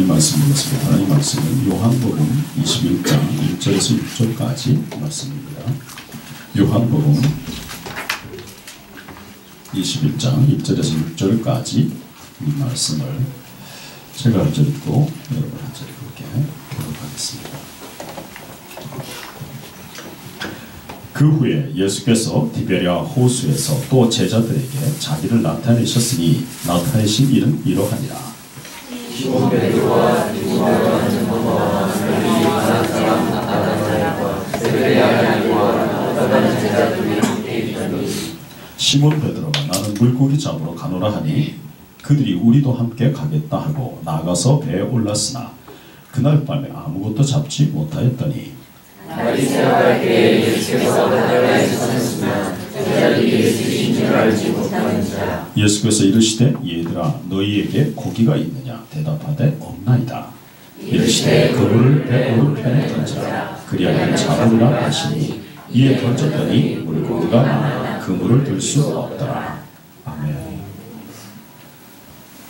하나님 말씀 보겠습니다. 하나님 말씀은 요한복음 21장 1절에서 6절까지 말씀입니다. 요한복음 21장 1절에서 6절까지 이 말씀을 제가 한 절 읽고 여러분 한 절 읽게 교독하겠습니다. 그 후에 예수께서 디베랴 호수에서 또 제자들에게 자기를 나타내셨으니 나타내신 일은 이러하니라. 시몬 베드로와 디모데와 요한과 별이 많은 사람 나타나니와 세베르야와 다른 제자들이 함께 있더니 시몬 베드로가 나는 물고기 잡으러 가노라 하니 그들이 우리도 함께 가겠다 하고 나가서 배에 올랐으나 그날 밤에 아무것도 잡지 못하였더니 바리새인의 때에 예수께서 바다에 사셨으나 제자들이 예수인 줄 알지 못하는 자 예수께서 이르시되 얘들아 너희에게 고기가 있느냐 대답하되 없나이다. 이르시되 그물을 배 오른편에 던지라 그리하면 잡으리라 하시니 이에 던졌더니 물고기가 많아 그물을 들 수 없더라. 아멘.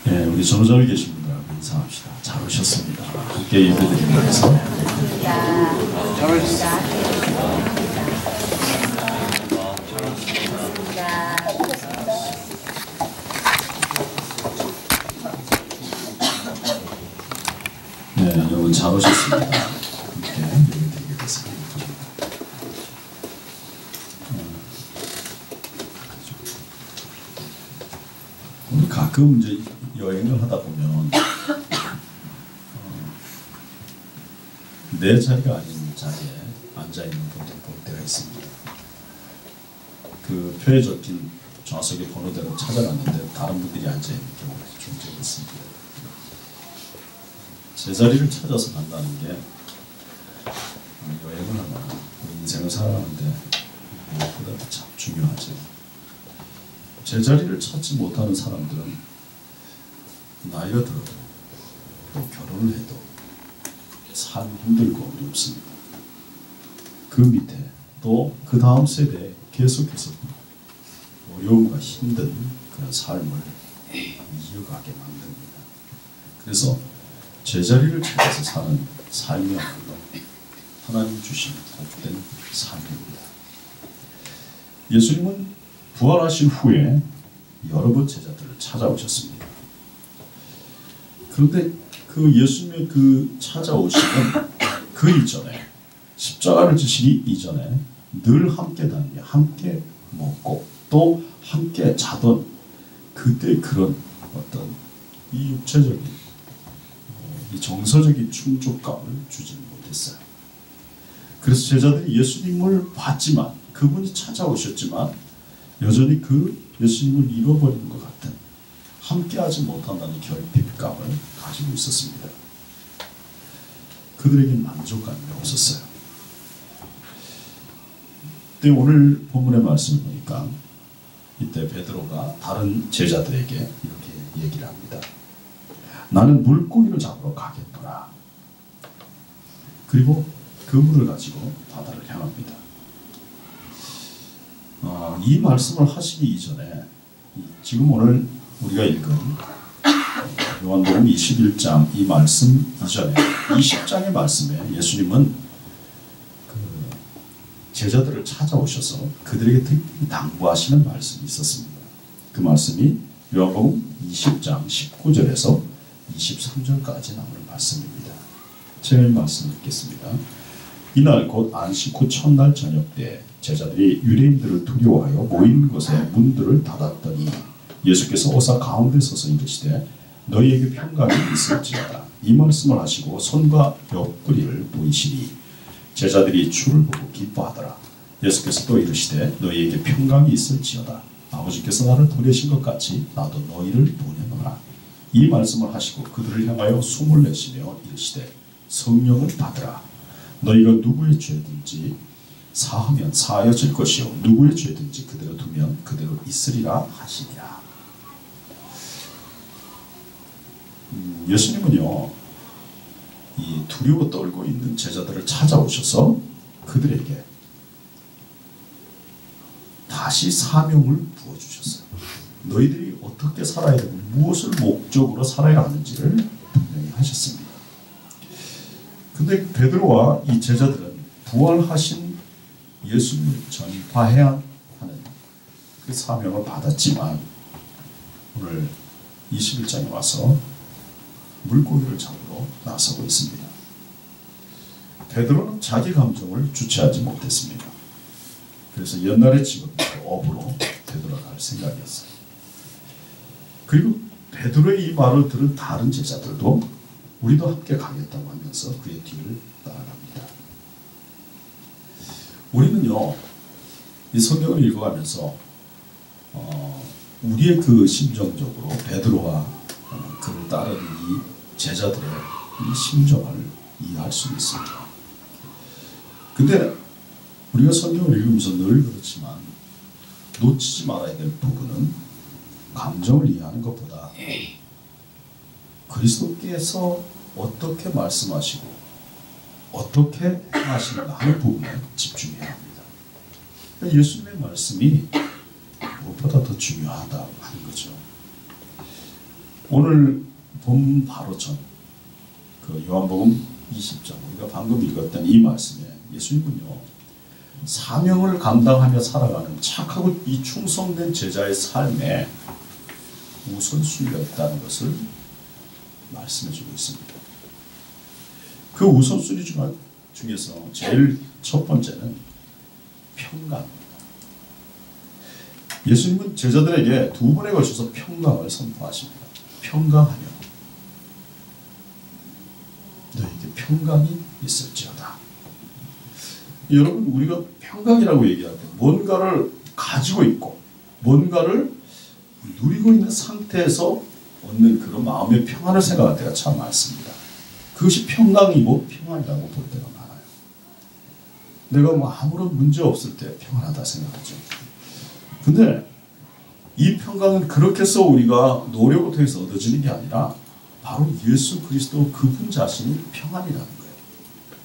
네, 우리 전우자에 계신 분들 인사합시다. 잘 오셨습니다. 함께 예배드리면서 잘 오셨습니다. 네, 여러분 잘 오셨습니다. 함께 예배드리겠습니다. 우리 가끔 이제 여행을 하다 보면 내 자리가 아닌 자리에 앉아 있는 분들 볼 때가 있습니다. 그 표에 적힌 좌석의 번호대로 찾아갔는데 다른 분들이 앉아 있는 경우가 종종 있습니다. 제 자리를 찾아서 간다는 게 여행을 하거나 인생을 살아가는데 무엇보다 참 중요하죠. 제 자리를 찾지 못하는 사람들은 나이가 들어도 또 결혼을 해도 삶이 힘들고 어렵습니다. 그 밑에 또 그 다음 세대에 계속해서 어려움과 힘든 그런 삶을 이어가게 만듭니다. 그래서 제자리를 찾아서 사는 삶이야말로 하나님 주신 복된 삶입니다. 예수님은 부활하신 후에 여러 번 제자들을 찾아오셨습니다. 그런데 그 예수님의 그 찾아오심은 그 이전에 십자가를 지시기 이전에 늘 함께 다니며 함께 먹고 또 함께 자던 그때 그런 어떤 이 육체적인 이 정서적인 충족감을 주지 못했어요. 그래서 제자들이 예수님을 봤지만 그분이 찾아오셨지만 여전히 그 예수님을 잃어버리는 것 같은 함께하지 못한다는 결핍감을 가지고 있었습니다. 그들에게 만족감이 없었어요. 근데 오늘 본문의 말씀을 보니까 이때 베드로가 다른 제자들에게 이렇게 얘기를 합니다. 나는 물고기를 잡으러 가겠노라. 그리고 그물을 가지고 바다를 향합니다. 이 말씀을 하시기 이전에 지금 오늘 우리가 읽은 요한복음 21장 이 말씀 이전에 20장의 말씀에 예수님은 그 제자들을 찾아오셔서 그들에게 특별히 당부하시는 말씀이 있었습니다. 그 말씀이 요한복음 20장 19절에서 23절까지 나오는 말씀입니다. 제가 이 말씀을 읽겠습니다. 이날 곧 안식 후 첫날 저녁 때 제자들이 유대인들을 두려워하여 모인 곳에 문들을 닫았더니 예수께서 오사 가운데 서서 이르시되 너희에게 평강이 있을지어다. 이 말씀을 하시고 손과 옆구리를 보이시니 제자들이 주를 보고 기뻐하더라. 예수께서 또 이르시되 너희에게 평강이 있을지어다. 아버지께서 나를 보내신 것 같이 나도 너희를 보내노라. 이 말씀을 하시고 그들을 향하여 숨을 내쉬며 이르시되 성령을 받으라. 너희가 누구의 죄든지 사하면 사하여질 것이요 누구의 죄든지 그대로 두면 그대로 있으리라 하시니라. 예수님은요 이 두려워 떨고 있는 제자들을 찾아오셔서 그들에게 다시 사명을 부어주셨어요. 너희들이 어떻게 살아야 되고 무엇을 목적으로 살아야 하는지를 분명히 하셨습니다. 근데 베드로와 이 제자들은 부활하신 예수님을 전파해야 하는 그 사명을 받았지만 오늘 21장에 와서 물고기를 잡으러 나서고 있습니다. 베드로는 자기 감정을 주체하지 못했습니다. 그래서 옛날에 찍었던 업으로 되돌아갈 생각이었어요. 그리고 베드로의 이 말을 들은 다른 제자들도 우리도 함께 가겠다고 하면서 그의 뒤를 따라갑니다. 우리는요, 이 성경을 읽어가면서 우리의 그 심정적으로 베드로와 그를 따르는 이 제자들의 이 심정을 이해할 수 있습니다. 근데 우리가 성경을 읽으면서 늘 그렇지만 놓치지 말아야 될 부분은 감정을 이해하는 것보다 그리스도께서 어떻게 말씀하시고 어떻게 하시는가 하는 부분에 집중해야 합니다. 예수님의 말씀이 무엇보다 더 중요하다 하는 거죠. 오늘 본 바로 전 그 요한복음 20장 우리가 방금 읽었던 이 말씀에 예수님은요, 사명을 감당하며 살아가는 착하고 이 충성된 제자의 삶에 우선순위가 있다는 것을 말씀해주고 있습니다. 그 우선순위 중에서 제일 첫 번째는 평강입니다. 예수님은 제자들에게 두 번에 걸쳐서 평강을 선포하십니다. 평강하며 너에게 평강이 있을지어다. 여러분, 우리가 평강이라고 얘기할 때 뭔가를 가지고 있고 뭔가를 누리고 있는 상태에서 얻는 그런 마음의 평안을 생각할 때가 참 많습니다. 그것이 평강이고 평안이라고 볼 때가 많아요. 내가 뭐 아무런 문제 없을 때 평안하다 생각하죠. 근데 이 평강은 그렇게 해서 우리가 노력을 통해서 얻어지는 게 아니라 바로 예수 그리스도 그분 자신이 평안이라는 거예요.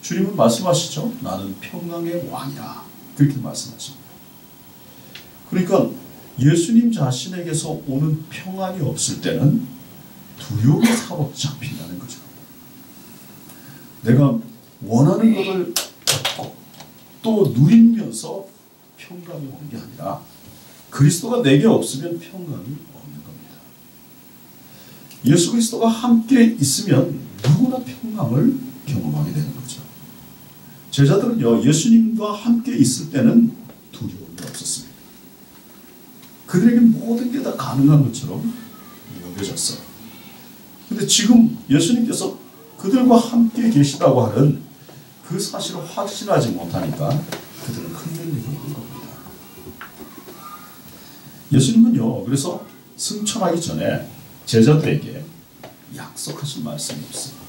주님은 말씀하시죠. 나는 평강의 왕이라. 그렇게 말씀하십니다. 그러니까 예수님 자신에게서 오는 평안이 없을 때는 두려움에 사로잡힌다는 거죠. 내가 원하는 것을 얻고 또 누리면서 평강이 오는 게 아니라 그리스도가 내게 없으면 평강이 없는 겁니다. 예수 그리스도가 함께 있으면 누구나 평강을 경험하게 되는 거죠. 제자들은요, 예수님과 함께 있을 때는 두려움이 없었습니다. 그들에게 모든 게 다 가능한 것처럼 여겨졌어요. 근데 지금 예수님께서 그들과 함께 계시다고 하는 그 사실을 확신하지 못하니까 그들은 흔들리고 있는 겁니다. 예수님은요, 그래서 승천하기 전에 제자들에게 약속하신 말씀이 없습니다.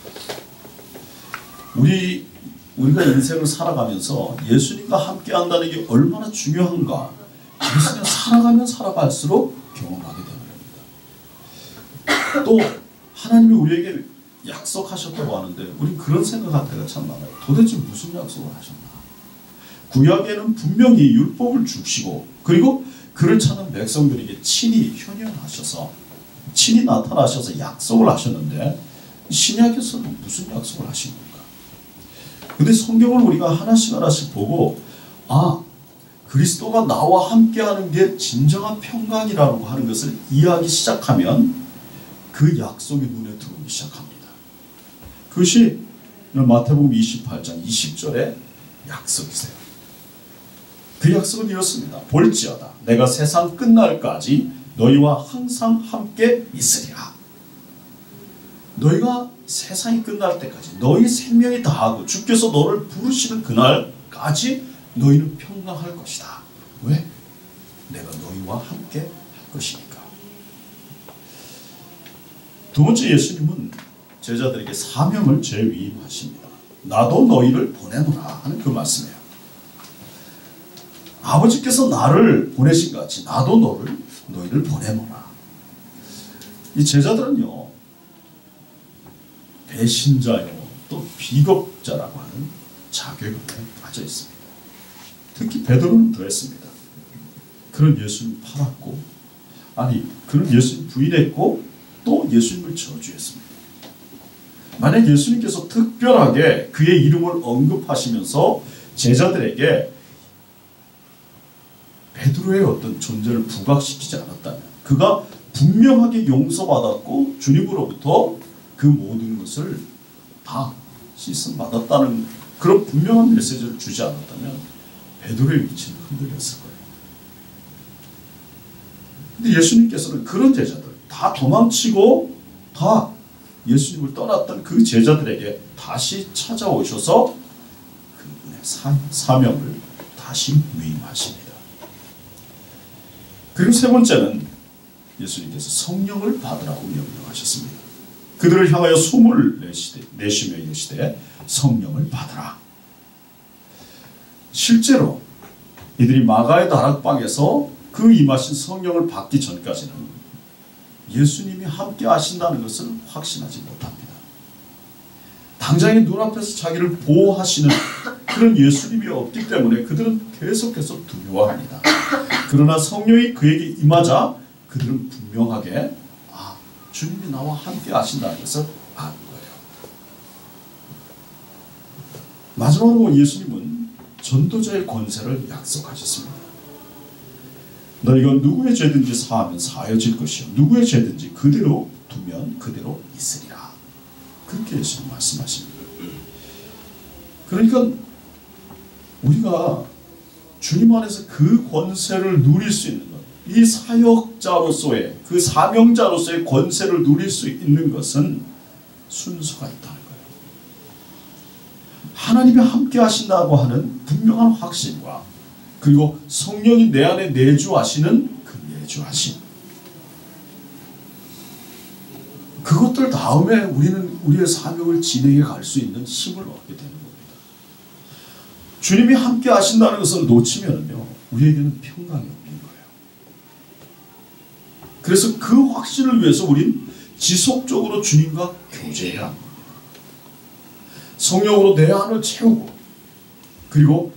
우리가 인생을 살아가면서 예수님과 함께 한다는 게 얼마나 중요한가, 예수님 살아가면 살아갈수록 경험하게 되는 겁니다. 또 하나님이 우리에게 약속하셨다고 하는데 우리 그런 생각할 때가 참 많아요. 도대체 무슨 약속을 하셨나? 구약에는 분명히 율법을 주시고 그리고 그를 찾는 백성들에게 친히 현현하셔서 친히 나타나셔서 약속을 하셨는데 신약에서는 무슨 약속을 하신 건가? 근데 성경을 우리가 하나씩 하나씩 보고 그리스도가 나와 함께하는 게 진정한 평강이라고 하는 것을 이해하기 시작하면 그 약속이 눈에 들어오기 시작합니다. 그것이 마태복음 28장 20절의 약속이세요. 그 약속은 이렇습니다. 볼지어다 내가 세상 끝날까지 너희와 항상 함께 있으리라. 너희가 세상이 끝날 때까지 너희 생명이 다하고 주께서 너를 부르시는 그날까지 너희는 평강할 것이다. 왜? 내가 너희와 함께 할 것이니까. 두 번째, 예수님은 제자들에게 사명을 재위임하십니다. 나도 너희를 보내노라 하는 그 말씀이에요. 아버지께서 나를 보내신 것 같이 나도 너희를 보내노라. 이 제자들은요, 배신자요 또 비겁자라고 하는 자괴감에 빠져 있습니다. 특히 베드로는 더했습니다. 그런 예수님을 팔았고, 그런 예수님 부인했고 또 예수님을 저주했습니다. 만약 예수님께서 특별하게 그의 이름을 언급하시면서 제자들에게 베드로의 어떤 존재를 부각시키지 않았다면, 그가 분명하게 용서받았고 주님으로부터 그 모든 것을 다 씻음받았다는 그런 분명한 메시지를 주지 않았다면 베드로의 위치는 흔들렸을 거예요. 근데 예수님께서는 그런 제자들, 다 도망치고 다 예수님을 떠났던 그 제자들에게 다시 찾아오셔서 그분의 사명을 다시 위임하십니다. 그리고 세 번째는 예수님께서 성령을 받으라고 명령하셨습니다. 그들을 향하여 숨을 내쉬며 이르시되 성령을 받으라. 실제로 이들이 마가의 다락방에서 그 임하신 성령을 받기 전까지는 예수님이 함께 하신다는 것을 확신하지 못합니다. 당장의 눈앞에서 자기를 보호하시는 그런 예수님이 없기 때문에 그들은 계속해서 두려워합니다. 그러나 성령이 그에게 임하자 그들은 분명하게 주님이 나와 함께 하신다는 것을 아는 거예요. 마지막으로 예수님은 전도자의 권세를 약속하셨습니다. 너희가 누구의 죄든지 사하면 사하여질 것이요 누구의 죄든지 그대로 두면 그대로 있으리라. 그렇게 예수님 말씀하십니다. 그러니까 우리가 주님 안에서 그 권세를 누릴 수 있는 것, 이 사역자로서의 그 사명자로서의 권세를 누릴 수 있는 것은 순서가 있다는 거예요. 하나님이 함께 하신다고 하는 분명한 확신과 그리고 성령이 내 안에 내주하시는 그 내주하심, 그것들 다음에 우리는 우리의 사명을 진행해 갈 수 있는 힘을 얻게 되는 겁니다. 주님이 함께 하신다는 것을 놓치면요 우리에게는 평강이 없는 거예요. 그래서 그 확신을 위해서 우린 지속적으로 주님과 교제해야 합니다. 성령으로 내 안을 채우고 그리고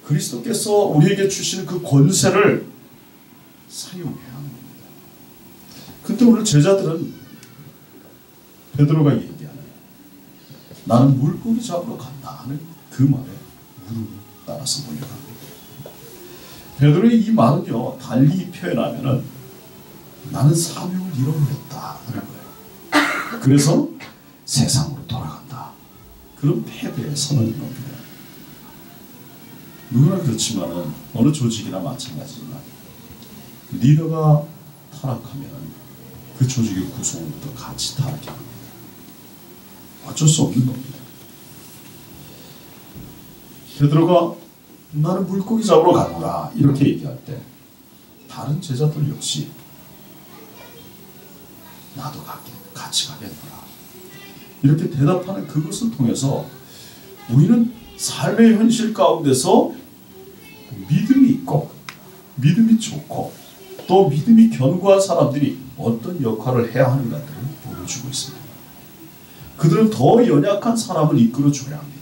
그리스도께서 우리에게 주시는 그 권세를 사용해야 합니다. 그때 오늘 제자들은 베드로가 얘기하는 나는 물고기 잡으러 간다 하는 그 말에 무릎을 따라서 몰려갑니다. 베드로의 이 말은요 달리 표현하면은 나는 사명을 잃어버렸다 하는 거예요. 그래서 세상으로 돌아간다. 그런 패배의 선언인 겁니다. 누구나 그렇지만은 어느 조직이나 마찬가지지만 리더가 타락하면 그 조직의 구성원도 같이 타락해 합니다. 어쩔 수 없는 겁니다. 베드로가 나는 물고기 잡으러 가노라 이렇게 얘기할 때 다른 제자들 역시 나도 같이 가겠노라 이렇게 대답하는 그것을 통해서 우리는 삶의 현실 가운데서 믿음이 있고 믿음이 좋고 또 믿음이 견고한 사람들이 어떤 역할을 해야 하는가를 보여주고 있습니다. 그들은 더 연약한 사람을 이끌어줘야 합니다.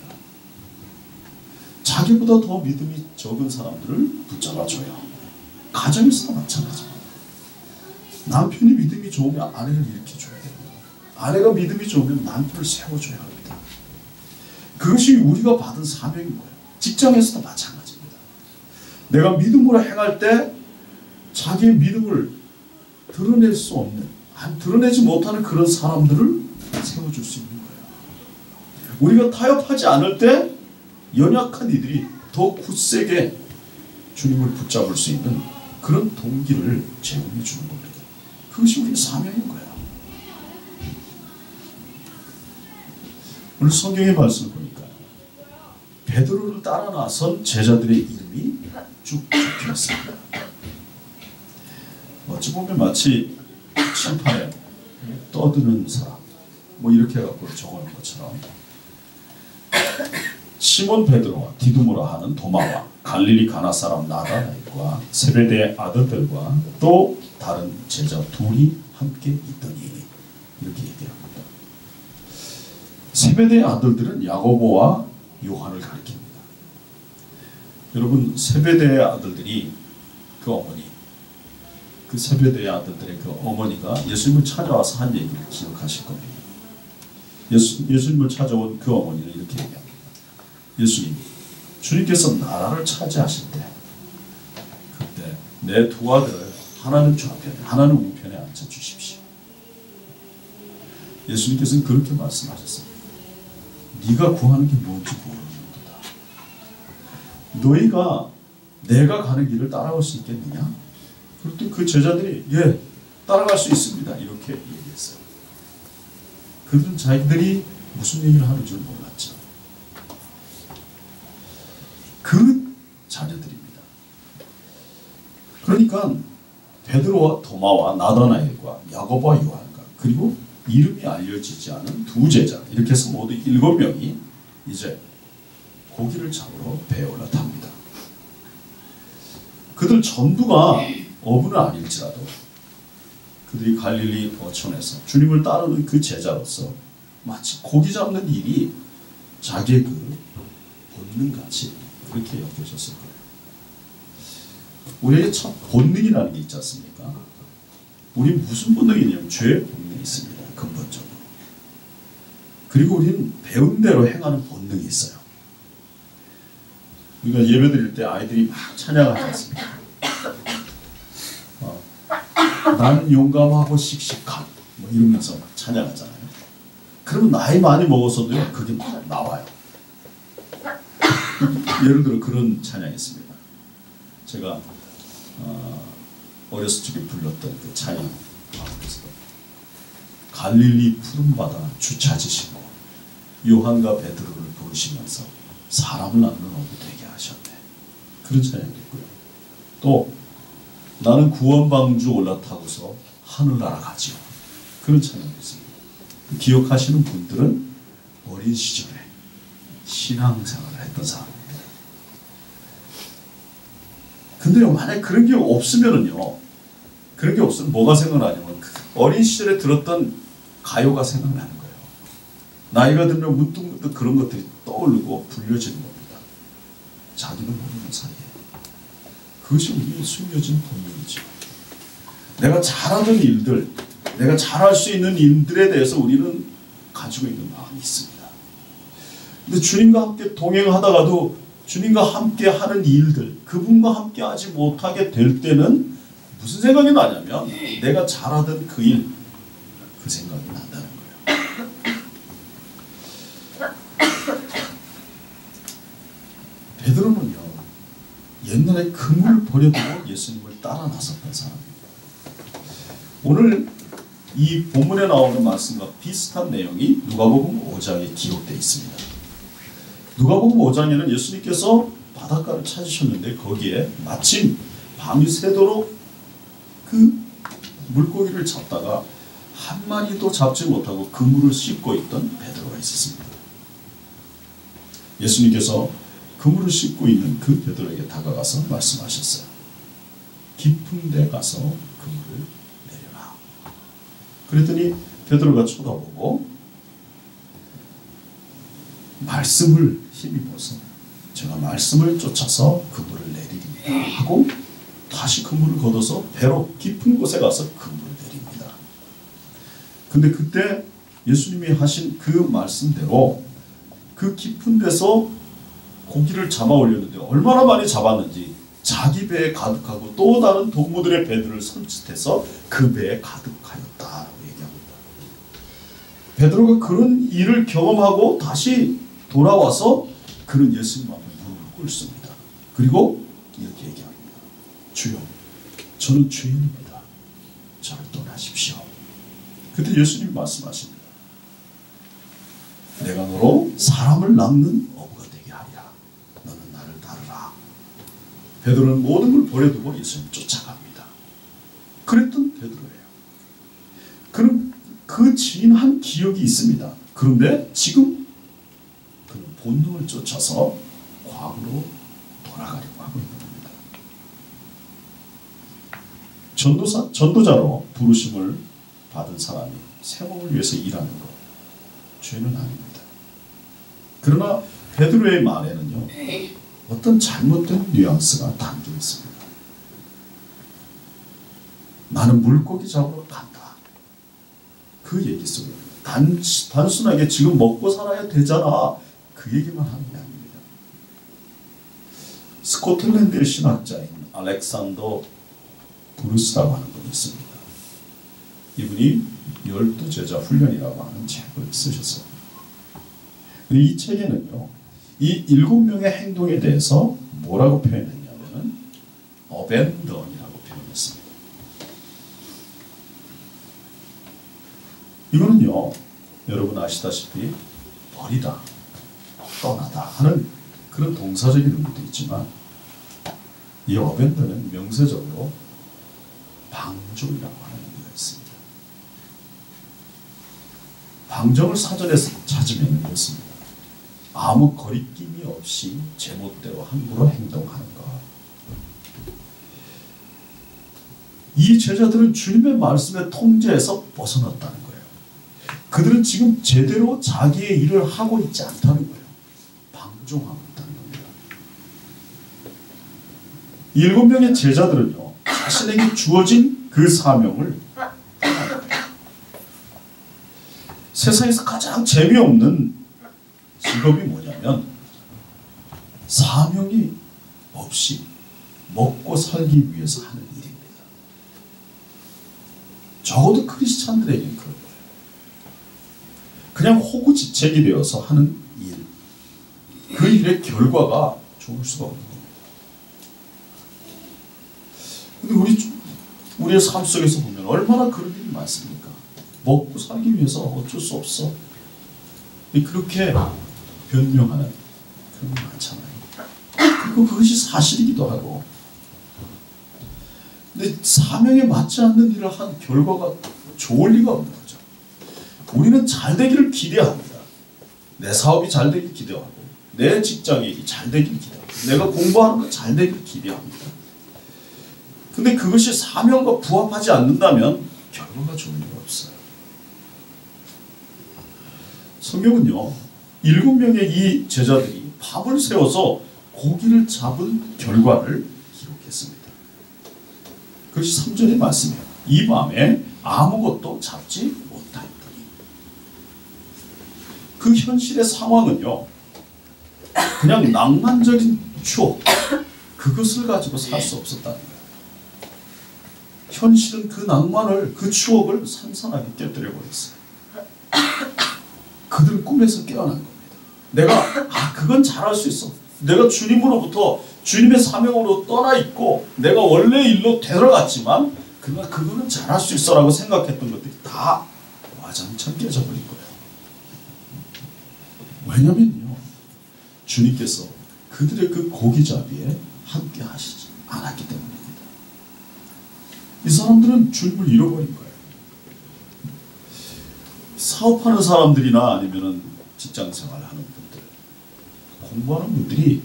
자기보다 더 믿음이 적은 사람들을 붙잡아줘야 합니다. 가정에서도 마찬가지입니다. 남편이 믿음이 좋으면 아내를 일으켜줘야 됩니다. 아내가 믿음이 좋으면 남편을 세워줘야 합니다. 그것이 우리가 받은 사명인 거예요. 직장에서도 마찬가지입니다. 내가 믿음으로 행할 때 자기의 믿음을 드러낼 수 없는, 드러내지 못하는 그런 사람들을 세워줄 수 있는 거예요. 우리가 타협하지 않을 때 연약한 이들이 더 굳세게 주님을 붙잡을 수 있는 그런 동기를 제공해 주는 겁니다. 그것이 우리의 사명인 거예요. 오늘 성경의 말씀을 보니까 베드로를 따라 나선 제자들의 이름이 쭉 적혀 있습니다. 어찌 보면 마치 칠판에 떠드는 사람 뭐 이렇게 해갖고 적어놓은 것처럼 시몬 베드로와 디두모라 하는 도마와 갈릴리 가나 사람 나다나엘과 세베대의 아들들과 또 다른 제자 둘이 함께 있더니 이렇게 얘기합니다. 세베대의 아들들은 야고보와 요한을 가리킵니다. 여러분 세베대의 아들들이 그 어머니, 그 세베대의 아들들의 그 어머니가 예수님을 찾아와서 한 얘기를 기억하실 겁니다. 예수님을 찾아온 그 어머니는 이렇게 얘기합니다. 예수님, 주님께서 나라를 차지하실 때 그때 내 두 아들을 하나는 좌편에 하나는 우편에 앉혀주십시오. 예수님께서는 그렇게 말씀하셨습니다. 네가 구하는 게 뭔지 모르는도다. 너희가 내가 가는 길을 따라올 수 있겠느냐? 그랬더니 그 제자들이 예, 따라갈 수 있습니다. 이렇게 얘기했어요. 그들은 자기들이 무슨 얘기를 하는 줄 몰랐죠. 그 자녀들입니다. 그러니까 베드로와 도마와 나다나엘과 야고보와 요한과 그리고 이름이 알려지지 않은 두 제자 이렇게 해서 모두 7명이 이제 고기를 잡으러 배에 올라탑니다. 그들 전부가 어부는 아닐지라도 그들이 갈릴리 어촌에서 주님을 따르는 그 제자로서 마치 고기 잡는 일이 자기의 그 본능같이 그렇게 여겨졌을 거예요. 우리에게 첫 본능이라는 게 있지 않습니까? 우리 무슨 본능이 있냐면 죄의 본능이 있습니다. 근본적으로. 그리고 우리는 배운 대로 행하는 본능이 있어요. 우리가 예배 드릴 때 아이들이 막 찬양하지 않습니까? 나는 용감하고 씩씩한 뭐 이러면서 막 찬양하잖아요. 그러면 나이 많이 먹어서도요 그게 막 나와요. 예를 들어 그런 찬양이 있습니다. 제가 어렸을 적에 불렀던 그 찬양 가운데서도 갈릴리 푸른 바다 주 찾으시고 요한과 베드로를 부르시면서 사람을 낳는 어부 되게 하셨네. 그런 찬양이 있고요. 또 나는 구원방주 올라타고서 하늘나라 가지요. 그런 찬양이 있습니다. 기억하시는 분들은 어린 시절에 신앙생활을 했던 사람입니다. 근데요, 만약 그런 게 없으면은요, 그런 게 없으면 뭐가 생각나냐면 어린 시절에 들었던 가요가 생각나는 거예요. 나이가 들면 문득문득 그런 것들이 떠오르고 불려지는 겁니다. 자기는 모르는 사이에. 그것이 우리의 숨겨진 본능이죠. 내가 잘하는 일들, 내가 잘할 수 있는 일들에 대해서 우리는 가지고 있는 마음이 있습니다. 근데 주님과 함께 동행하다가도 주님과 함께 하는 일들, 그분과 함께 하지 못하게 될 때는 무슨 생각이 나냐면 내가 잘하던 그 일, 그 생각이 난다는 거예요. 베드로는요, 옛날에 그물을 버려두고 예수님을 따라 나섰던 사람입니다. 오늘 이 본문에 나오는 말씀과 비슷한 내용이 누가복음 5장에 기록되어 있습니다. 누가복음 5장에는 예수님께서 바닷가를 찾으셨는데 거기에 마침 밤이 새도록 그 물고기를 잡다가 한 마리도 잡지 못하고 그물을 씻고 있던 베드로가 있었습니다. 예수님께서 그물을 씻고 있는 그 베드로에게 다가가서 말씀하셨어요. 깊은 데 가서 그물을 내려라. 그랬더니 베드로가 쳐다보고 말씀을 힘입어서 제가 말씀을 쫓아서 그물을 내리리라 하고 다시 그물을 걷어서 배로 깊은 곳에 가서 그물을 내립니다. 근데 그때 예수님이 하신 그 말씀대로 그 깊은 데서 고기를 잡아 올렸는데 얼마나 많이 잡았는지 자기 배에 가득하고 또 다른 동무들의 배들을 손짓해서 그 배에 가득하였다라고 얘기합니다. 베드로가 그런 일을 경험하고 다시 돌아와서 그는 예수님 앞에 무릎을 꿇습니다. 그리고 이렇게 얘기합니다. 주여, 저는 죄인입니다. 저를 떠나십시오. 그때 예수님이 말씀하십니다. 내가 너로 사람을 낚는 어부가 되게 하리라. 너는 나를 따르라. 베드로는 모든 걸 버려두고 예수님 쫓아갑니다. 그랬던 베드로예요. 그는 그 진한 기억이 있습니다. 그런데 지금 그는 본능을 쫓아서 과거로 돌아가려고 하고 있는 겁니다. 전도자로 부르심을 받은 사람이 세상을 위해서 일하는 것, 죄는 아닙니다. 그러나 베드로의 말에는요, 어떤 잘못된 뉘앙스가 담겨 있습니다. 나는 물고기 잡으러 간다. 그 얘기 속에 단순하게 지금 먹고 살아야 되잖아, 그 얘기만 하는 게 아닙니다. 스코틀랜드의 신학자인 알렉산더 브루스라고 하는 분이 있습니다. 이분이 12제자 훈련이라고 하는 책을 쓰셨어요. 이 책에는요, 이 7명의 행동에 대해서 뭐라고 표현했냐면 어벤던이라고 표현했습니다. 이거는요, 여러분 아시다시피 버리다, 떠나다 하는 그런 동사적인 의미도 있지만, 이 어벤던은 명세적으로 방종이라고 하는 의미가 있습니다. 방종을 사전에서 찾으면 이렇습니다. 아무 거리낌이 없이 제멋대로 함부로 행동하는 것. 이 제자들은 주님의 말씀의 통제에서 벗어났다는 거예요. 그들은 지금 제대로 자기의 일을 하고 있지 않다는 거예요. 방종하고 있다는 겁니다. 7명의 제자들은요, 자신에게 주어진 그 사명을 세상에서 가장 재미없는 직업이 뭐냐면 사명이 없이 먹고 살기 위해서 하는 일입니다. 적어도 크리스찬들에게는 그런 거예요. 그냥 호구지책이 되어서 하는 일, 그 일의 결과가 좋을 수가 없는 겁니다. 근데 우리의 삶 속에서 보면 얼마나 그런 일이 많습니까? 먹고 살기 위해서 어쩔 수 없어, 그렇게 변명하는 그런 게 많잖아요. 그리고 그것이 사실이기도 하고, 근데 사명에 맞지 않는 일을 한 결과가 좋을 리가 없는 거죠. 우리는 잘 되기를 기대합니다. 내 사업이 잘 되길 기대하고, 내 직장이 잘 되길 기대하고, 내가 공부하는 거 잘 되길 기대합니다. 근데 그것이 사명과 부합하지 않는다면 결과가 좋을 리가 없어요. 성경은요, 7명의 이 제자들이 밤을 새워서 고기를 잡은 결과를 기록했습니다. 그것이 3절의 말씀이에요. 이 밤에 아무것도 잡지 못하였더니. 그 현실의 상황은요, 그냥 낭만적인 추억, 그것을 가지고 살 수 없었다는 거예요. 현실은 그 낭만을, 그 추억을 산산하게 깨뜨려 버렸어요. 그들은 꿈에서 깨어난 겁니다. 내가 그건 잘할 수 있어. 내가 주님으로부터 주님의 사명으로 떠나 있고 내가 원래 일로 되돌아갔지만 그거는 잘할 수 있어라고 생각했던 것들이 다 와장창 깨져버린 거예요. 왜냐면요, 주님께서 그들의 그 고기잡이에 함께 하시지 않았기 때문입니다. 이 사람들은 주님을 잃어버린 거예요. 사업하는 사람들이나 아니면은 직장생활을 하는 분들, 공부하는 분들이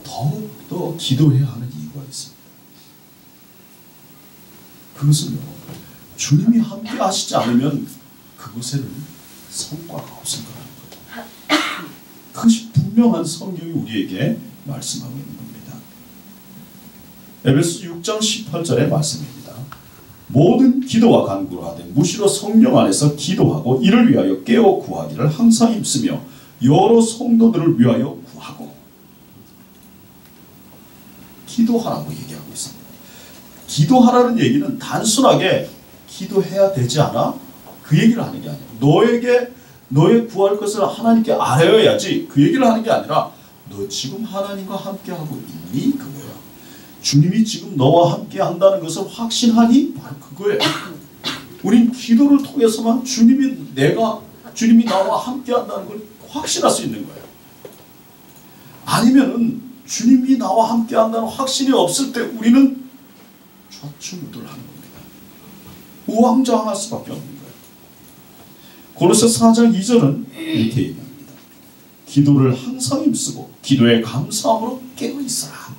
더욱더 기도해야 하는 이유가 있습니다. 그것은요, 주님이 함께 하시지 않으면 그곳에는 성과가 없을 거라는 거예요. 그것이 분명한 성경이 우리에게 말씀하고 있는 겁니다. 에베소 6장 18절의 말씀입니다. 모든 기도와 간구를 하되 무시로 성령 안에서 기도하고 이를 위하여 깨어 구하기를 항상 힘쓰며 여러 성도들을 위하여 구하고. 기도하라고 얘기하고 있습니다. 기도하라는 얘기는 단순하게 기도해야 되지 않아? 그 얘기를 하는 게 아니에요. 너의 구할 것을 하나님께 알아야지, 그 얘기를 하는 게 아니라 너 지금 하나님과 함께하고 있니? 그거예요. 주님이 지금 너와 함께 한다는 것을 확신하니? 바로 그거예요. 우린 기도를 통해서만 주님이 나와 함께 한다는 걸 확신할 수 있는 거예요. 아니면은 주님이 나와 함께 한다는 확신이 없을 때 우리는 좌충우돌하는 겁니다. 우왕좌왕할 수밖에 없는 거예요. 고로새 4장 2절은 이렇게 얘기합니다. 기도를 항상 힘쓰고 기도에 감사함으로 깨어 있어라.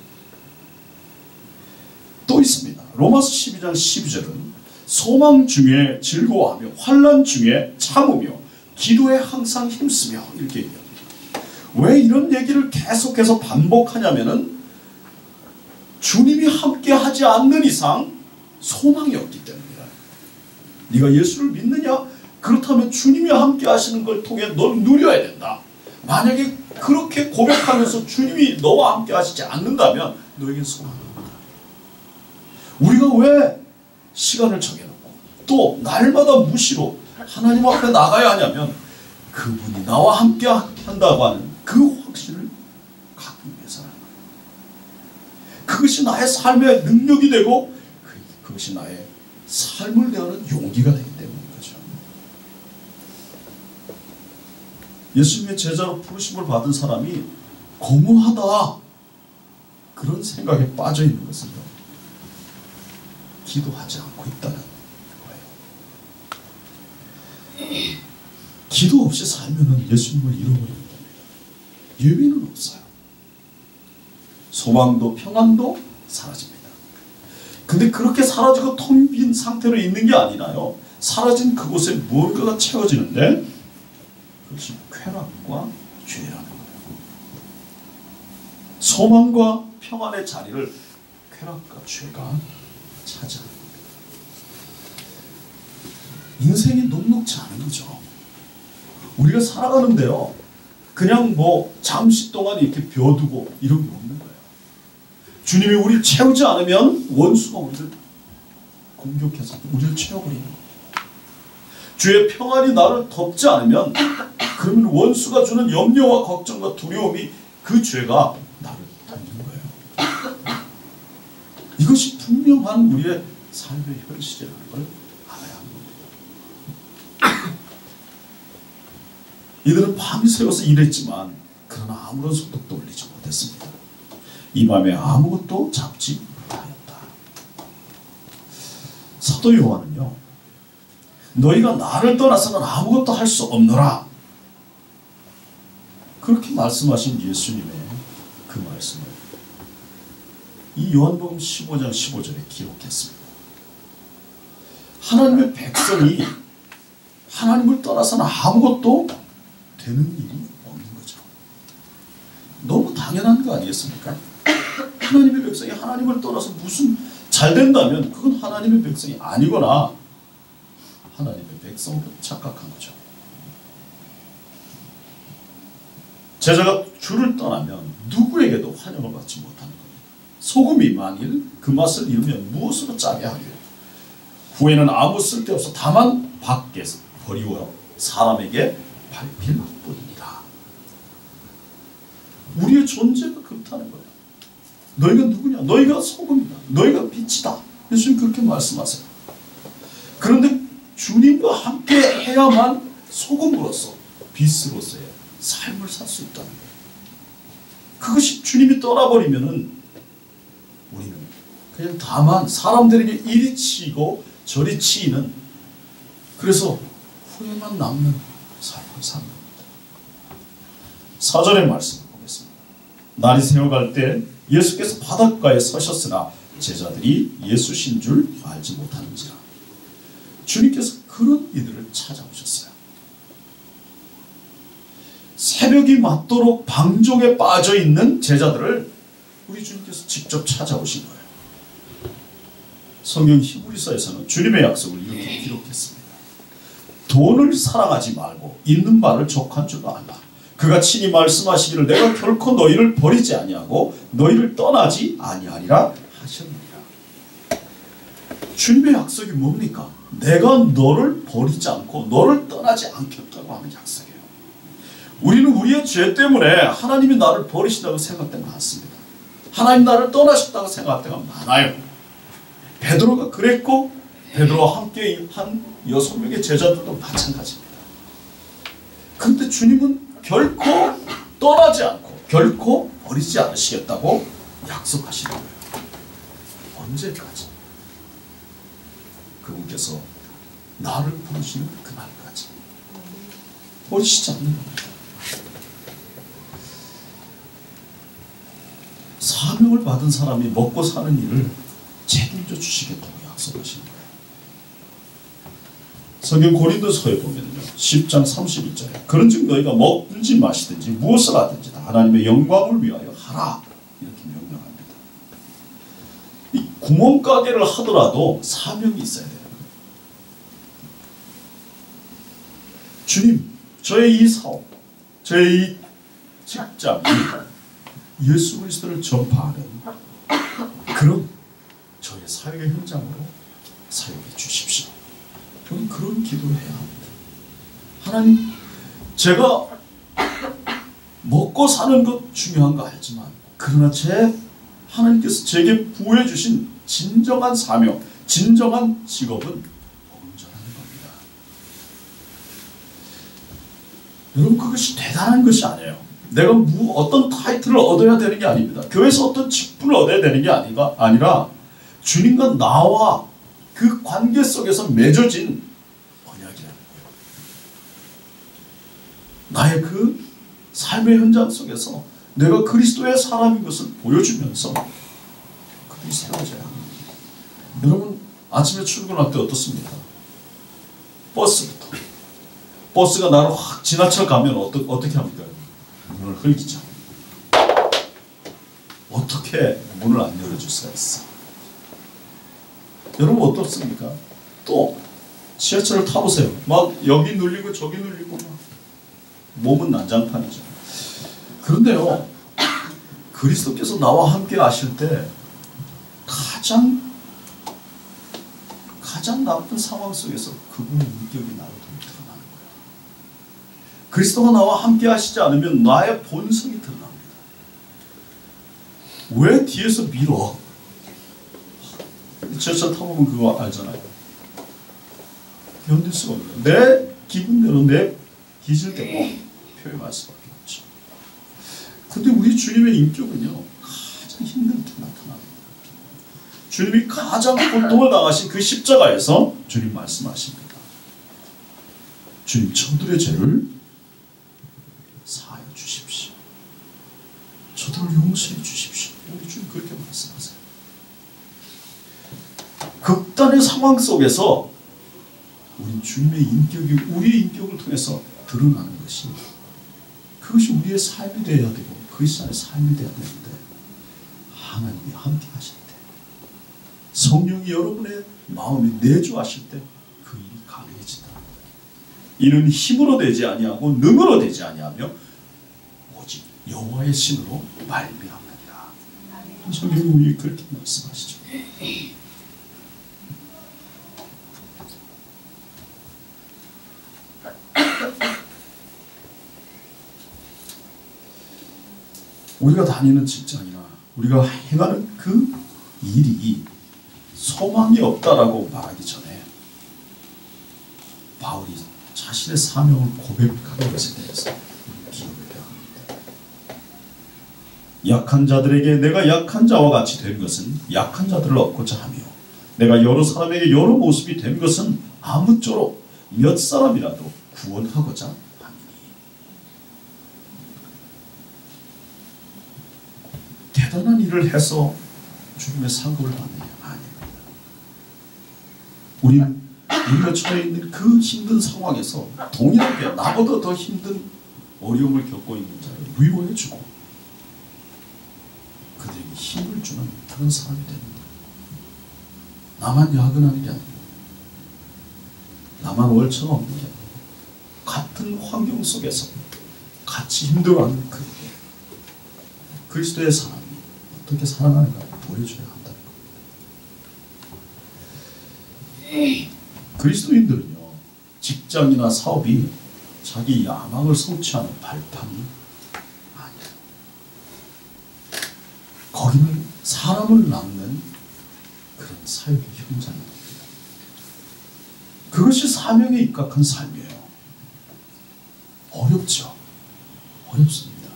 또 있습니다. 로마서 12장 12절은 소망 중에 즐거워하며 환난 중에 참으며 기도에 항상 힘쓰며 이렇게 얘기합니다. 왜 이런 얘기를 계속해서 반복하냐면은 주님이 함께 하지 않는 이상 소망이 없기 때문이다. 네가 예수를 믿느냐? 그렇다면 주님이 함께 하시는 걸 통해 넌 누려야 된다. 만약에 그렇게 고백하면서 주님이 너와 함께 하시지 않는다면 너에겐 소망이 없다. 우리가 왜 시간을 정해놓고 또 날마다 무시로 하나님 앞에 나가야 하냐면 그분이 나와 함께 한다고 하는 그 확신을 갖기 위해서라는 거예요. 그것이 나의 삶의 능력이 되고 그것이 나의 삶을 대하는 용기가 되기 때문인 거죠. 예수님의 제자로 부르심을 받은 사람이 공허하다 그런 생각에 빠져 있는 것은요, 기도하지 않고 있다는 거예요. 기도 없이 살면은 예수님을 잃어버리는 겁니다. 예외는 없어요. 소망도 평안도 사라집니다. 근데 그렇게 사라지고 텅 빈 상태로 있는 게 아니라요, 사라진 그곳에 무언가가 채워지는데 그것이 쾌락과 죄라는 거예요. 소망과 평안의 자리를 쾌락과 죄가 차지하는 겁니다. 인생이 녹록지 않은 거죠. 우리가 살아가는데요, 그냥 뭐 잠시 동안 이렇게 벼두고 이런 게 없는 거예요. 주님이 우리를 채우지 않으면 원수가 우리를 공격해서 우리를 채워버리는 거예요. 주의 평안이 나를 덮지 않으면 그러면 원수가 주는 염려와 걱정과 두려움이 그 죄가 나를 덮는 거예요. 이것이 분명한 우리의 삶의 현실이라는 걸 알아야 합니다. 이들은 밤이 새워서 일했지만 그러나 아무런 소득도 올리지 못했습니다. 이 밤에 아무것도 잡지 못하였다. 사도 요한은요, 너희가 나를 떠나서는 아무것도 할 수 없노라 그렇게 말씀하신 예수님의 그 말씀을 이 요한복음 15장 15절에 기록했습니다. 하나님의 백성이 하나님을 떠나서는 아무것도 되는 일이 없는 거죠. 너무 당연한 거 아니겠습니까? 하나님의 백성이 하나님을 떠나서 무슨 잘 된다면 그건 하나님의 백성이 아니거나 하나님의 백성으로 착각한 거죠. 제자가 주를 떠나면 누구에게도 환영을 받지 못하는 겁니다. 소금이 만일 그 맛을 잃으면 무엇으로 짜게 하리요? 후에는 아무 쓸데없어 다만 밖에서 버리워 사람에게 밟힐 뿐이니라. 우리의 존재가 그렇다는 거예요. 너희가 누구냐? 너희가 소금이다. 너희가 빛이다. 예수님 그렇게 말씀하세요. 그런데 주님과 함께 해야만 소금으로서 빛으로서의 삶을 살 수 있다는 거예요. 그것이 주님이 떠나버리면은 우리는 그냥 다만 사람들에게 이리 치이고 저리 치이는, 그래서 후회만 남는 삶을 사는 겁니다. 4절의 말씀을 보겠습니다. 날이 새어갈 때 예수께서 바닷가에 서셨으나 제자들이 예수신 줄 알지 못하는지라. 주님께서 그런 이들을 찾아오셨어요. 새벽이 맞도록 방종에 빠져있는 제자들을 우리 주님께서 직접 찾아오신 거예요. 성경 히브리서에서는 주님의 약속을 이렇게 기록했습니다. 돈을 사랑하지 말고 있는 바를 족한 줄 알라. 그가 친히 말씀하시기를 내가 결코 너희를 버리지 아니하고 너희를 떠나지 아니하리라 하셨느니라. 주님의 약속이 뭡니까? 내가 너를 버리지 않고 너를 떠나지 않겠다고 하는 약속이에요. 우리는 우리의 죄 때문에 하나님이 나를 버리신다고 생각할 때가 많습니다. 하나님 나를 떠나셨다고 생각할 때가 많아요. 베드로가 그랬고 베드로와 함께 한 6명의 제자들도 마찬가지입니다. 그런데 주님은 결코 떠나지 않고 결코 버리지 않으시겠다고 약속하시는 거예요. 언제까지? 그분께서 나를 부르시는 그날까지 버리시지 않는 겁니다. 사명을 받은 사람이 먹고 사는 일을 책임져 주시겠다고 약속하시는 거예요. 성경 고린도서에 보면요, 10장 31절에 그런즉 너희가 먹든지 마시든지 무엇을 하든지 다 하나님의 영광을 위하여 하라 이렇게 명령합니다. 이 구멍가게를 하더라도 사명이 있어야 되는 거예요. 주님, 저의 이 사업, 저의 이 직장이 예수 그리스도를 전파하는 그런 저의 사역의 현장으로 사용해 주십시오. 저는 그런 기도를 해야 합니다. 하나님, 제가 먹고 사는 것 중요한 거 알지만, 그러나 하나님께서 제게 부여해 주신 진정한 사명, 진정한 직업은 온전한 겁니다. 여러분, 그것이 대단한 것이 아니에요. 내가 어떤 타이틀을 얻어야 되는 게 아닙니다. 교회에서 어떤 직분을 얻어야 되는 게 아니라 주님과 나와 그 관계 속에서 맺어진 언약이라는 거예요. 나의 그 삶의 현장 속에서 내가 그리스도의 사람인 것을 보여주면서 그들이 세워져야 합니다. 여러분, 아침에 출근할 때 어떻습니까? 버스가 나를 확 지나쳐 가면 어떻게 합니까? 문을 흘리죠. 어떻게 문을 안 열어줄 수가 있어? 여러분 어떻습니까? 또 지하철을 타보세요. 막 여기 눌리고 저기 눌리고 막 몸은 난장판이죠. 그런데요, 그리스도께서 나와 함께 하실 때 가장 나쁜 상황 속에서 그분의 인격이 나로 드러나는 거예요. 그리스도가 나와 함께 하시지 않으면 나의 본성이 드러납니다. 왜 뒤에서 밀어? 지하철 타보면 그거 알잖아요. 견딜 수가 없어요. 내 기분대로 내 기질대로 표현할 수밖에 없죠. 근데 우리 주님의 인격은요, 가장 힘들 때 나타납니다. 주님이 가장 고통을 당하신 그 십자가에서 주님 말씀하십니다. 주님, 저들의 죄를 사하여 주십시오. 저들을 용서해 주십시오. 우리 주님 그렇게 말씀하세요. 극단의 상황 속에서 우리 주님의 인격이 우리의 인격을 통해서 드러나는 것이, 그것이 우리의 삶이 되어야 되고 그것이 나의 삶이 되어야 되는데, 하나님이 함께 하실 때, 성령이 여러분의 마음에 내주하실 때 그 일이 가능해진다. 이는 힘으로 되지 아니하고 능으로 되지 아니하며 오직 여호와의 신으로 말미암느니라. 성경이 우리 그렇게 말씀하시죠. 우리가 다니는 직장이나 우리가 행하는 그 일이 소망이 없다라고 말하기 전에 바울이 자신의 사명을 고백하는 것에 대해서 기억을 해야 합니다. 약한 자들에게 내가 약한 자와 같이 된 것은 약한 자들을 얻고자 하며, 내가 여러 사람에게 여러 모습이 된 것은 아무쪼록 몇 사람이라도 구원하고자 함이니. 대단한 일을 해서 주님의 상급을 받느냐? 아닙니다. 우리가 처해 있는 그 힘든 상황에서 동일하게 나보다 더 힘든 어려움을 겪고 있는 자를 위로해주고 그들에게 힘을 주는 그런 사람이 되는 거예요. 나만 야근하는 게 아니고, 나만 월처가 없는 게 아니고, 같은 환경 속에서 같이 힘들어하는 그에게 그리스도의 사람이 어떻게 살아가는가 보여줘야 한다는 거예요. 그리스도인들은요, 직장이나 사업이 자기 야망을 성취하는 발판이 아니에요. 거기는 사람을 낳는 그런 사역의 현장입니다. 그것이 사명에 입각한 삶이에요. 어렵죠. 어렵습니다.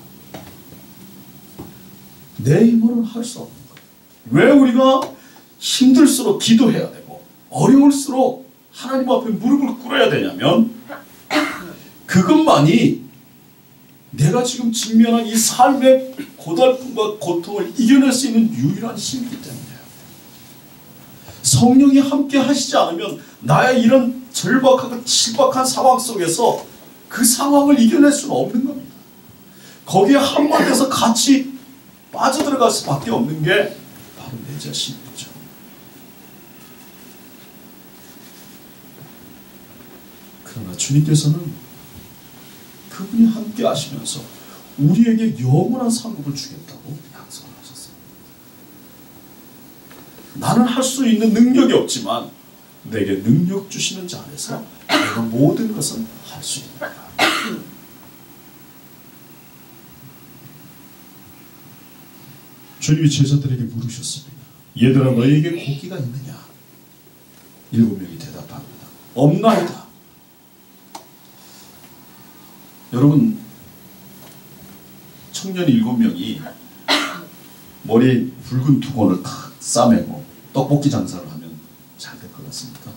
내 힘으로는 할 수 없는 거예요. 왜 우리가 힘들수록 기도해야 되고 어려울수록 하나님 앞에 무릎을 꿇어야 되냐면, 그것만이 내가 지금 직면한 이 삶의 고달픔과 고통을 이겨낼 수 있는 유일한 힘이기 때문이에요. 성령이 함께 하시지 않으면 나의 이런 절박하고 칠박한 상황 속에서 그 상황을 이겨낼 수는 없는 겁니다. 거기에 한마디에서 같이 빠져들어갈 수밖에 없는 게 바로 내 자신이죠. 그러나 주님께서는 그분이 함께 하시면서 우리에게 영원한 상급을 주겠다고 약속을 하셨어요. 나는 할 수 있는 능력이 없지만 내게 능력 주시는 자 안에서 내가 모든 것을 할 수 있는 거야. 주님이 제자들에게 물으셨습니다. 얘들아, 너희에게 고기가 있느냐? 7명이 대답합니다. 없나이다. 여러분, 청년 7명이 머리에 붉은 두건을 탁 싸매고 떡볶이 장사를 하면 잘 될 것 같습니까?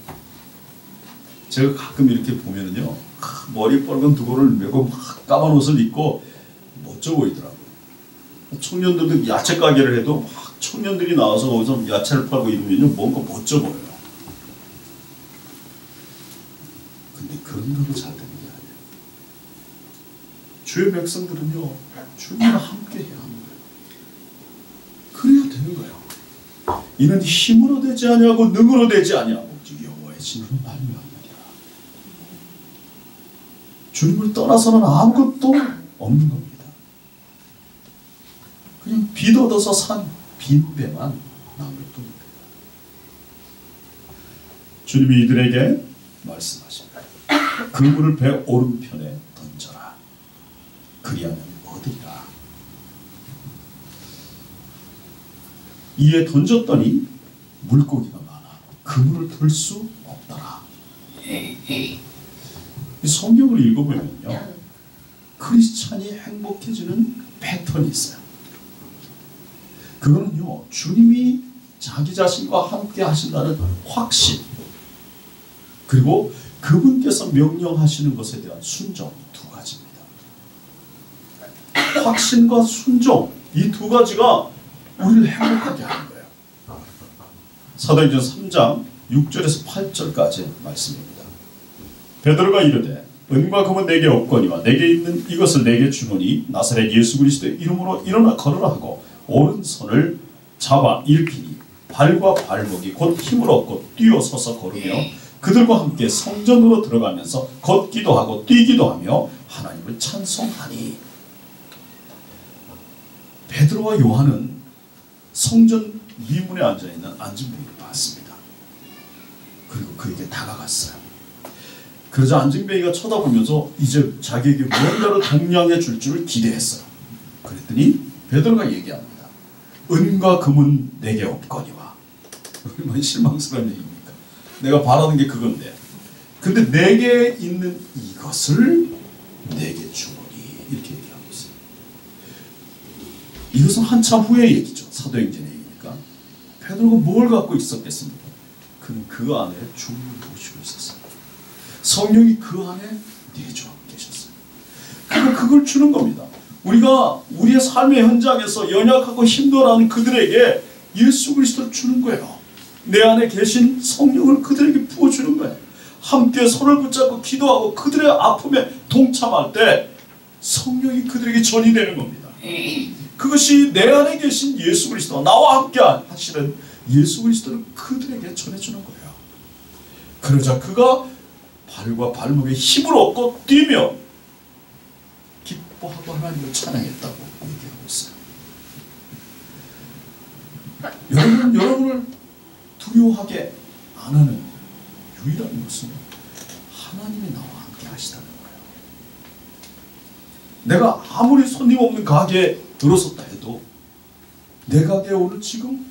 제가 가끔 이렇게 보면은요, 머리에 빨간 두건을 메고 막 까만 옷을 입고 멋져 보이더라고요. 청년들도 야채 가게를 해도 막 청년들이 나와서 거기서 야채를 팔고 이러면요, 뭔가 멋져 보여요. 근데 그런다고 잘 되는 게 아니에요. 주의 백성들은요, 주님과 함께 해야 하는 거예요. 그래야 되는 거예요. 이는 힘으로 되지 아니하고 능으로 되지 아니하고 여호와의 진으로 말미암느니라. 주님을 떠나서는 아무것도 없는 겁니다. 그냥 빛 얻어서 산 빈배만 남을 뿐입니다. 주님이 이들에게 말씀하십니다. 그물을 배 오른편에 던져라. 그리하면 얻으리라. 이에 던졌더니 물고기가 많아 그물을 들 수 없더라. 성경을 읽어보면요, 크리스찬이 행복해지는 패턴이 있어요. 그거는요, 주님이 자기 자신과 함께 하신다는 확신, 그리고 그분께서 명령하시는 것에 대한 순종, 두 가지입니다. 확신과 순종, 이 두 가지가 우리를 행복하게 하는 거예요. 사도행전 3장 6절에서 8절까지 말씀입니다. 베드로가 이르되 은과 금은 내게 없거니와 내게 있는 이것을 내게 주노니 나사렛 예수 그리스도의 이름으로 일어나 걸으라 하고 오른손을 잡아 일으키니 발과 발목이 곧 힘을 얻고 뛰어 서서 걸으며 그들과 함께 성전으로 들어가면서 걷기도 하고 뛰기도 하며 하나님을 찬송하니. 베드로와 요한은 성전 미문에 앉아있는 안진뱅이를 봤습니다. 그리고 그에게 다가갔어요. 그러자 안진뱅이가 쳐다보면서 이제 자기에게 무언가를 동냥해 줄 줄을 기대했어요. 그랬더니 베드로가 얘기합니다. 은과 금은 내게 없거니와. 얼마나 실망스러운 얘기입니까? 내가 바라는 게 그건데. 근데 내게 있는 이것을 내게 주노니. 이렇게 얘기하고 있어요. 이것은 한참 후의 얘기죠. 사도행전의 얘기니까. 베드로가 뭘 갖고 있었겠습니까? 그는 그 안에 주님을 모시고 있었어요. 성령이 그 안에 내주하고 계셨어요. 그리고 그걸 주는 겁니다. 우리가 우리의 삶의 현장에서 연약하고 힘들어하는 그들에게 예수 그리스도를 주는 거예요. 내 안에 계신 성령을 그들에게 부어주는 거예요. 함께 손을 붙잡고 기도하고 그들의 아픔에 동참할 때 성령이 그들에게 전이되는 겁니다. 그것이 내 안에 계신 예수 그리스도, 나와 함께 하시는 예수 그리스도를 그들에게 전해주는 거예요. 그러자 그가 발과 발목에 힘을 얻고 뛰며 기뻐하고 하나님을 찬양했다고 얘기하고 있어요. 여러분을 두려워하게 안 하는 유일한 것은 하나님이 나와 함께 하시다는 거예요. 내가 아무리 손님 없는 가게에 들어섰다 해도 내 가게에 오늘 지금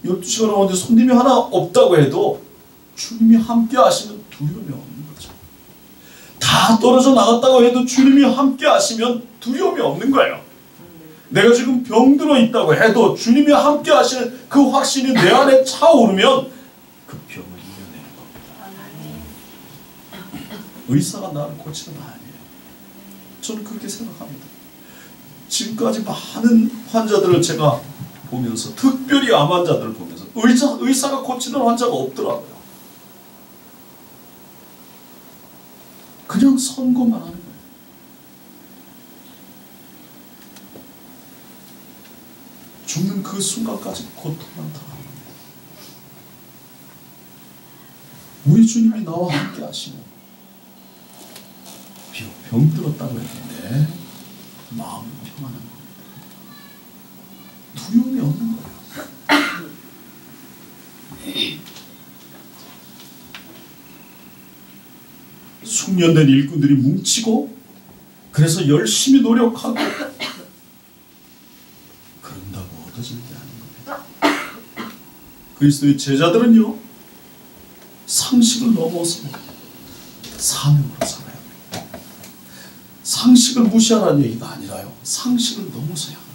12시간 넘었는데 손님이 하나 없다고 해도 주님이 함께 하시면 두려움이 없는 거죠. 다 떨어져 나갔다고 해도 주님이 함께 하시면 두려움이 없는 거예요. 내가 지금 병들어 있다고 해도 주님이 함께 하시는 그 확신이 내 안에 차오르면 그 병을 이겨내는 겁니다. 의사가 나를 고치는 거 아니에요. 저는 그렇게 생각합니다. 지금까지 많은 환자들을 제가 보면서, 특별히 암 환자들을 보면서 의사가 고치는 환자가 없더라고요. 그냥 선고만 하는 거예요. 죽는 그 순간까지 고통만 당하는 겁니다. 우리 주님이 나와 함께 하시면 병들었다고 했는데 마음은 평안한 거예요. 두려움이 없는 거예요. 숙련된 일꾼들이 뭉치고 그래서 열심히 노력하고 그런다고 얻어질 게 아닌 겁니다. 그리스도의 제자들은요, 상식을 넘어서 사명으로 살아야 합니다. 상식을 무시하라는 얘기가 아니라요, 상식을 넘어서야 합니다.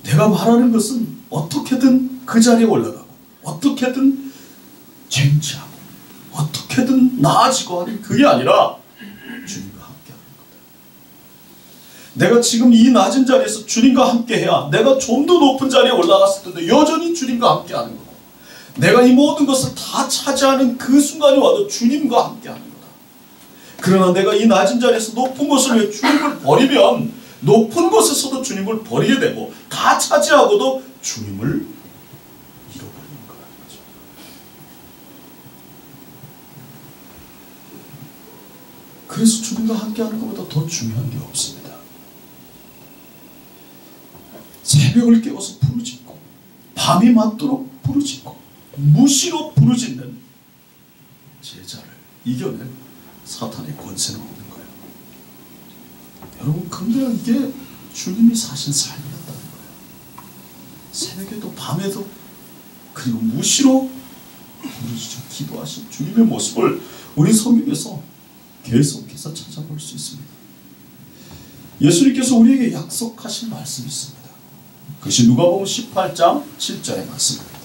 내가 말하는 것은 어떻게든 그 자리에 올라가고 어떻게든 쟁취하고 어떻게든 나아지고 하는 그게 아니라 주님과 함께하는 거다. 내가 지금 이 낮은 자리에서 주님과 함께해야 내가 좀 더 높은 자리에 올라갔을 때도 여전히 주님과 함께하는 거고, 내가 이 모든 것을 다 차지하는 그 순간이 와도 주님과 함께하는 거다. 그러나 내가 이 낮은 자리에서 높은 것을 위해 주님을 버리면 높은 곳에서도 주님을 버리게 되고 다 차지하고도 주님을 잃어버리는 거라는 거죠. 그래서 주님과 함께하는 것보다 더 중요한 게 없습니다. 새벽을 깨워서 부르짖고 밤이 맞도록 부르짖고 무시로 부르짖는 제자를 이겨낼 사탄의 권세는 없는 거예요. 여러분, 근데 이게 주님이 사신 삶이었다는 거예요. 새벽에도 밤에도 그리고 무시로 부르짖어 기도하신 주님의 모습을 우리 성경에서 계속해서 찾아볼 수 있습니다. 예수님께서 우리에게 약속하신 말씀이 있습니다. 그것이 누가복음 18장 7절의 말씀입니다.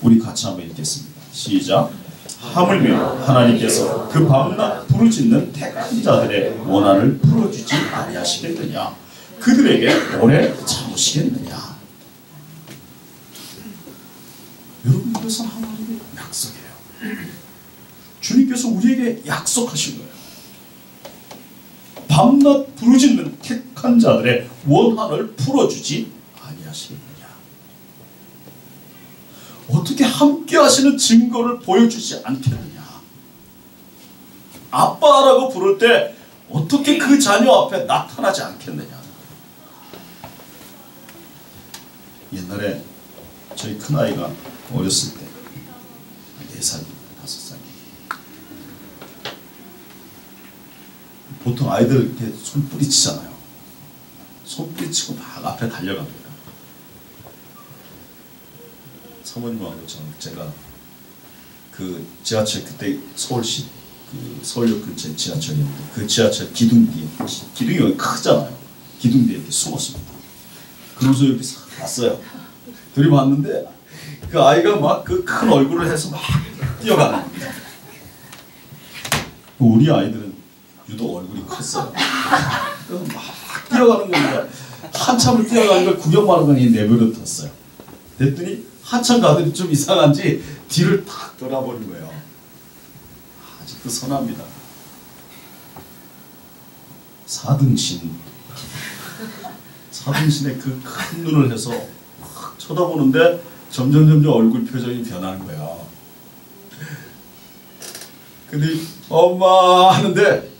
우리 같이 한번 읽겠습니다. 시작. 하물며 하나님께서 그 밤낮 부르짖는 택한 자들의 원한을 풀어주지 아니하시겠느냐? 그들에게 오래 참으시겠느냐? 여러분, 이것은 하나님의 약속이에요. 주님께서 우리에게 약속하신 거예요. 밤낮 부르짖는 택한 자들의 원한을 풀어주지 아니하시겠느냐? 어떻게 함께 하시는 증거를 보여주지 않겠느냐? 아빠라고 부를 때 어떻게 그 자녀 앞에 나타나지 않겠느냐? 옛날에 저희 큰아이가 어렸을 때 4살, 5살, 보통 아이들 이렇게 손 뿌리치잖아요. 손 뿌리치고 막 앞에 달려갑니다. 사모님하고 제가 그 지하철, 그때 서울시 그 서울역 근처에 지하철이었는데 그 지하철 기둥 뒤에, 기둥이 여기 크잖아요. 기둥 뒤에 이렇게 숨었습니다. 그러면서 이렇게 싹 갔어요. 들이봤는데 그 아이가 막 그 큰 얼굴을 해서 막 뛰어가는 겁니다. 우리 아이들은 유독 얼굴이 컸어요. 막 뛰어가는 겁니다. 한참을 뛰어가는 걸 구경만 하고 내버려뒀어요. 됐더니 한참 가더니 좀 이상한지 뒤를 탁 돌아버린 거예요. 아직도 선합니다. 4등신의 그 큰 눈을 해서 확 쳐다보는데 점점 얼굴 표정이 변하는 거예요. 근데 엄마 하는데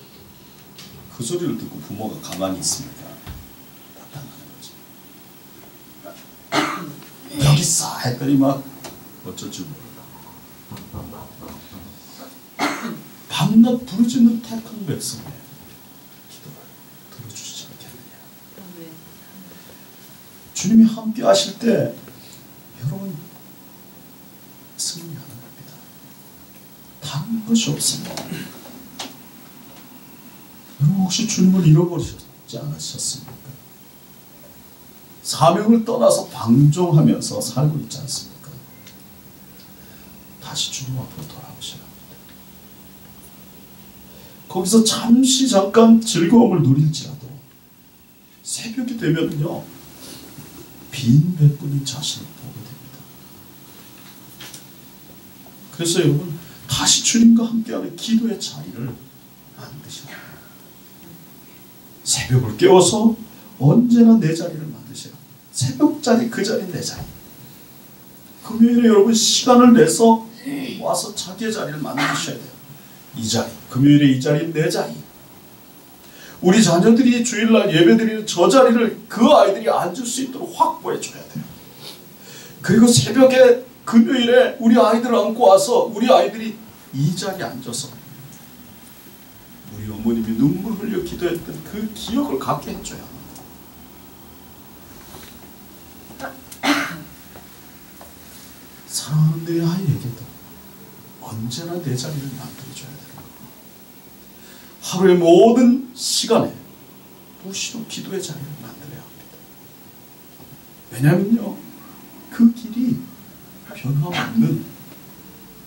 그 소리를 듣고 부모가 가만히 있습니까? 나타나는 거죠. 여기 있어 했더니 막 어쩔 줄 모르다. 밤낮 부르짖는 택한 백성의 기도를 들어주시지 않겠느냐. 주님이 함께 하실 때 여러분 승리하는 겁니다. 다른 것이 없습니다. 여러분, 혹시 주님을 잃어버리지 않으셨습니까? 사명을 떠나서 방종하면서 살고 있지 않습니까? 다시 주님 앞으로 돌아오셔야 합니다. 거기서 잠깐 즐거움을 누릴지라도 새벽이 되면요, 빈 배뿐인 자신을 보게 됩니다. 그래서 여러분, 다시 주님과 함께하는 기도의 자리를 만드셔야 합니다. 새벽을 깨워서 언제나 내 자리를 만드셔야 합니다. 새벽 자리, 그 자리 내 자리. 금요일에 여러분 시간을 내서 와서 자기의 자리를 만드셔야 돼요. 이 자리, 금요일에 이 자리, 내 자리. 우리 자녀들이 주일날 예배드리는 저 자리를 그 아이들이 앉을 수 있도록 확보해 줘야 돼요. 그리고 새벽에 금요일에 우리 아이들을 안고 와서 우리 아이들이 이 자리에 앉아서 우리 어머님이 눈물 흘려 기도했던 그 기억을 갖게 해줘야 합니다. 사랑하는 내 아이에게도 언제나 내 자리를 만들어줘야 되는 겁니다. 하루의 모든 시간에 무시로 기도의 자리를 만들어야 합니다. 왜냐면요, 그 길이 변함없는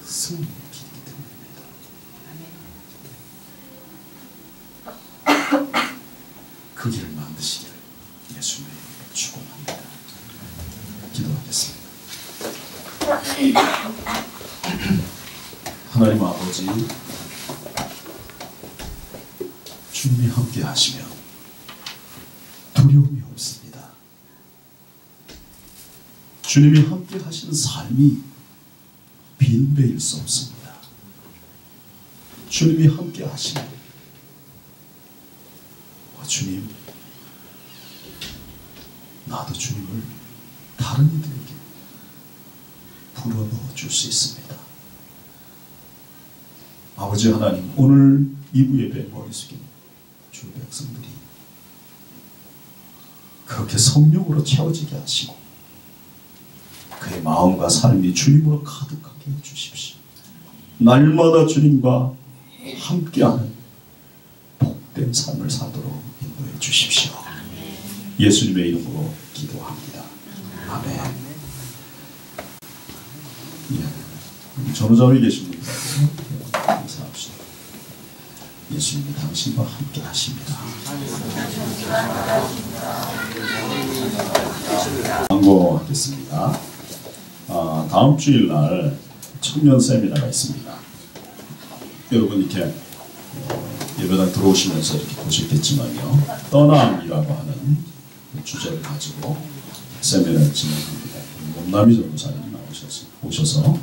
승리의 길이기 때문입니다. 그 길을 만드시기를 예수님의 이름으로 축원합니다. 기도하겠습니다. 하나님 아버지, 주님이 함께 하시면 두려움이 없습니다. 주님이 함께 하시는 삶이 빈배일 수 없습니다. 주님이 함께 하시면, 주님, 나도 주님을 다른 이들에게 불어넣어 줄 수 있습니다. 아버지 하나님, 오늘 이부 예배 머리 숙인 주 백성들이 그렇게 성령으로 채워지게 하시고 그의 마음과 삶이 주님으로 가득하게 해주십시오. 날마다 주님과 함께하는 복된 삶을 살도록 인도해 주십시오. 예수님의 이름으로 기도합니다. 아멘. 예, 전우자에 계신 분들 감사합시다. 예수님이 당신과 함께 하십니다. 광고하겠습니다. 다음 주일날 청년 세미나가 있습니다. 여러분 이렇게 예배당 들어오시면서 이렇게 보셨겠지만요, 떠남이라고 하는 주제를 가지고 세미나를 진행합니다. 몸남이 전도사님이 오셔서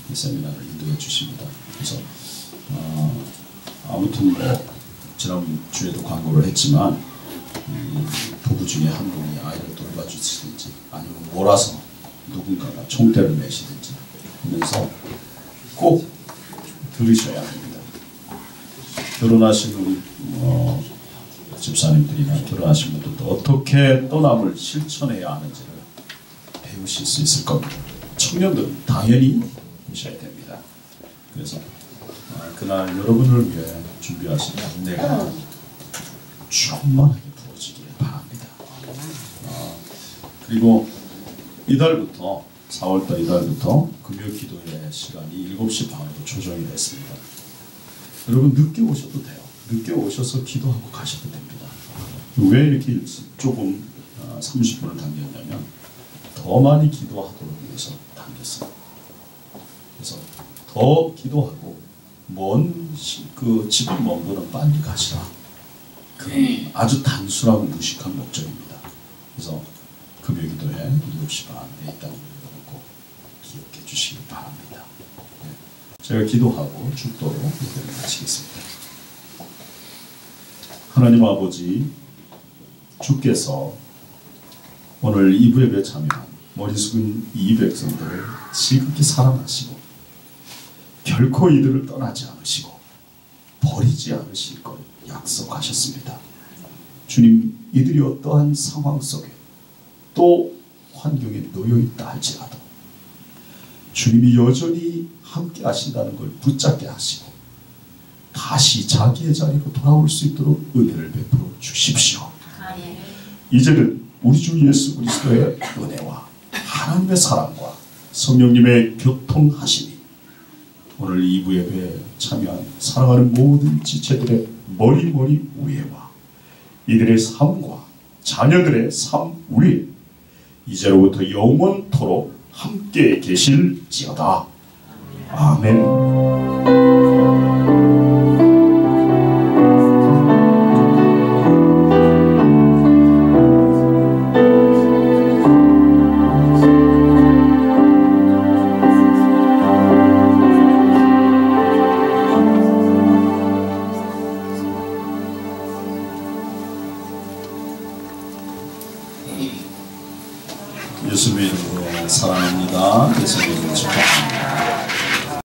이 세미나를 인도해 주십니다. 그래서 아무튼 뭐 지난주에도 광고를 했지만 부부 중에 한 분이 아이를 돌봐주시든지 아니면 몰아서 누군가가 총대를 매시든지 하면서 꼭 들으셔야 합니다. 결혼하신 우리 집사님들이나 결혼하신 분들도 어떻게 떠남을 실천해야 하는지를 배우실 수 있을 겁니다. 청년들은 당연히 하셔야 됩니다. 그래서 그날 여러분을 위해 준비하신 은혜가 충만하게 부어지기를 바랍니다. 그리고 이달부터 4월달 이달부터 금요 기도회 시간이 7시 반으로 조정이 됐습니다. 여러분 늦게 오셔도 돼요. 늦게 오셔서 기도하고 가셔도 됩니다. 왜 이렇게 조금 30분을 당겼냐면 더 많이 기도하도록 위해서 당겼어요. 그래서 더 기도하고 집이 먼 분은 빨리 가시라. 그런 아주 단순하고 무식한 목적입니다. 그래서 금요기도회 7시 반에 있다는 걸 꼭 기억해 주시기 바랍니다. 네. 제가 기도하고 축도로 예배를 마치겠습니다. 하나님 아버지, 주께서 오늘 2부 예배에 참여한 머리 숙인 이 백성들을 지극히 사랑하시고 결코 이들을 떠나지 않으시고 버리지 않으실 걸 약속하셨습니다. 주님, 이들이 어떠한 상황 속에 또 환경에 놓여 있다 할지라도 주님이 여전히 함께 하신다는 걸 붙잡게 하시고 다시 자기의 자리로 돌아올 수 있도록 은혜를 베풀어 주십시오. 이제는 우리 주 예수 그리스도의 은혜와 하나님의 사랑과 성령님의 교통하심이 오늘 2부 예배에 참여한 사랑하는 모든 지체들의 머리 위에와 이들의 삶과 자녀들의 삶 위에 이제로부터 영원토록 함께 계실지어다. 아멘. 예수님의 이름으로 사랑합니다. 예수님을 축복합니다.